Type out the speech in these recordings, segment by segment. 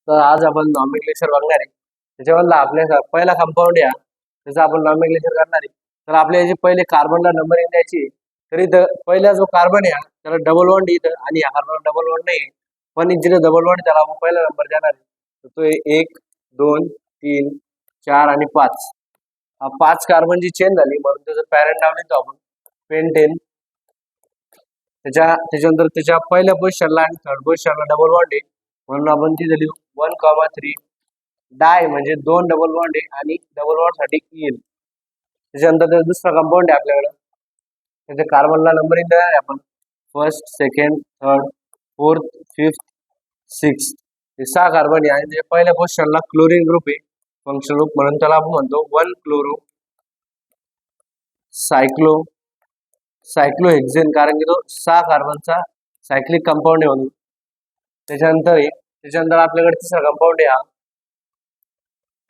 तर आज आपण नॉमेनक्लेचर बघणार आहे. त्याच्यामधला आपल्या पहिला कंपाऊंड या त्याचा आपण नॉमेनक्लेचर करणार आहे. तर आपल्या जे पहिले कार्बनला नंबरिंग द्यायची, तर इथं पहिला जो कार्बन आहे त्याला डबल बॉन्ड इथं आणि या कार्बनला डबल बॉन्ड नाही, पण जिथे डबल बॉन्ड त्याला आपण पहिला नंबर देणार आहे. तर तो 1 2 3 4 आणि 5. हा 5 कार्बनची चेन झाली म्हणून त्याचं पॅरेंट नाव लिहितो आपण पेंटेन. त्याच्यानंतर त्याच्या पहिल्या पोझिशनला आणि थर्ड पोझिशनला डबल बॉन्ड आहे म्हणून आपण तिथे लिहू 1,3. डाय म्हणजे 2 डबल बॉन्ड आहे आणि डबल बॉन्ड साठी येईल. त्याच्यानंतर त्याचा दुसरा कंपाऊंड आहे आपल्याकडे, त्याच्या कार्बनला नंबरिंग देणार आहे आपण first, second, third, fourth, fifth, sixth. हे 6 कार्बन आहे आणि त्याच्या पहिल्या पोझिशनला क्लोरीन ग्रुप आहे फंक्शन ग्रुप म्हणून त्याला आपण म्हणतो 1 क्लोरो सायक्लोहेक्झेन, कारण की तो 6 कार्बनचा सायक्लिक कंपाऊंड आहे म्हणून. त्याच्यानंतर आपल्याकडे तिसरा कंपाऊंड आहे हा,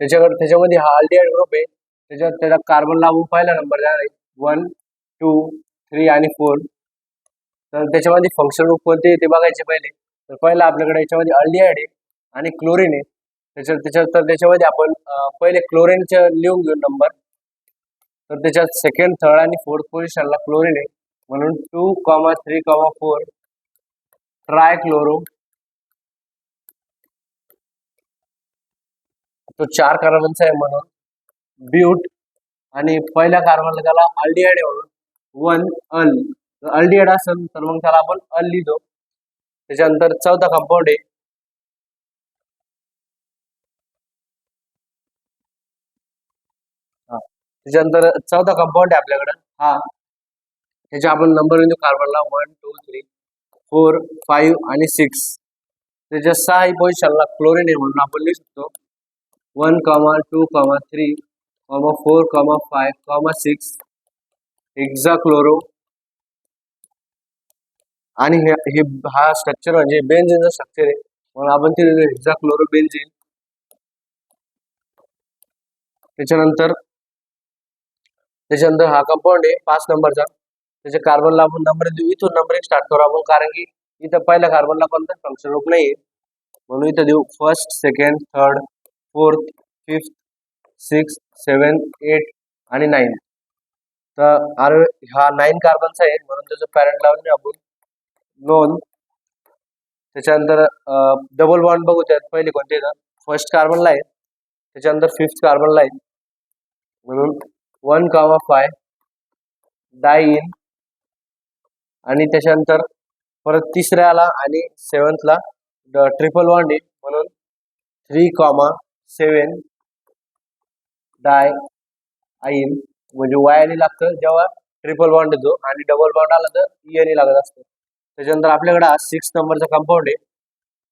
त्याच्यामध्ये हा अल्डिहाइड ग्रुप आहे. त्याच्या कार्बनला आपण पहिला नंबर देणार आहे 1 2 3 आणि 4. तर त्याच्यामध्ये फंक्शन ग्रुप कोणते ते बघायचे पहिले. तर पहिला आपल्याकडे याच्यामध्ये अल्डिहाइड आहे आणि क्लोरीन आहे. त्याच्यामध्ये आपण पहिले क्लोरीनचे लिहून घेऊ नंबर. तर त्याच्यात सेकंड, थर्ड आणि फोर्थ पोझिशनला क्लोरीन आहे म्हणून 2, 3, 4 ट्रायक्लोरो. तो 4 कार्बनचा आहे म्हणून ब्यूट. आणि पहिल्या कार्बनला त्याला अल्डिहाइड आहे म्हणून 1 अल. अल्डिहाइड असेल तर मग त्याला आपण अल लिहितो. त्याच्यानंतर चौथा कंपाऊंड आहे, त्याच्यानंतर चौथा कंपाऊंड आहे आपल्याकडे हा. त्याच्या आपण नंबर लिहितो कार्बनला 1 2 3 4 5 आणि 6. त्याच्या 6 पोझिशनला क्लोरीन आहे म्हणून आपण लिहू शकतो 1, 2, 3, 4, 5, 6 हेक्साक्लोरो. आणि हा स्ट्रक्चर म्हणजे बेन्झीनचं स्ट्रक्चर आहे म्हणून आपण ते हेक्साक्लोरो बेन्झीन. त्याच्यानंतर हा कंपाऊंड आहे 5 नंबरचा. त्याच्या कार्बनला आपण नंबर देऊ, इथून नंबरिंग स्टार्ट करू आपण, कारण की इथं पहिल्या कार्बनला कोणताच फंक्शन ग्रुप नाही म्हणून इथं देऊ first, second, third, fourth, fifth, six, 7, 8 आणि 9. तर हा 9 कार्बनचा आहे म्हणून त्याचं पॅरेंट लावून आपण नोन. त्याच्यानंतर डबल बॉन्ड बघू, त्यात पहिले कोणते येतं, फर्स्ट कार्बनला आहे, त्याच्यानंतर फिफ्थ कार्बनला आहे म्हणून 1, 5 डायइन. आणि त्याच्यानंतर परत तिसऱ्याला आणि 7th ट्रिपल बॉन्ड आहे म्हणून 3, 7 डाय आईन. म्हणजे वायाने लागतं जेव्हा ट्रिपल बॉन्ड येतो आणि डबल बॉन्ड आला तर इएने लागत असतं. त्याच्यानंतर आपल्याकडे हा 6 नंबरचा कंपाऊंड आहे.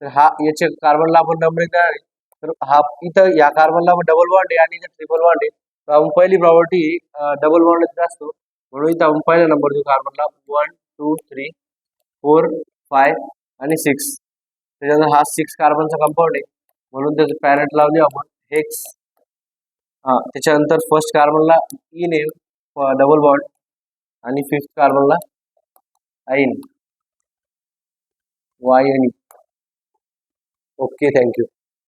तर हा याचे कार्बनला आपण नंबर देणार आहे. तर हा इथं या कार्बनला डबल बॉन्ड आहे आणि इथं ट्रिपल बॉन्ड आहे. तर आपण पहिली प्रॉपर्टी डबल बॉन्ड असतो म्हणून इथं आपण पहिला नंबर देऊ कार्बनला 1 2 3 4 5 आणि 6. त्याच्यानंतर हा 6 कार्बनचा कंपाऊंड आहे म्हणून त्याचं पॅरेंट लावून आपण हेक्स. त्याच्यानंतर फर्स्ट कार्बनला इन आहे डबल बॉन्ड आणि फिफ्थ कार्बनला आईन YNE. Okay, thank you.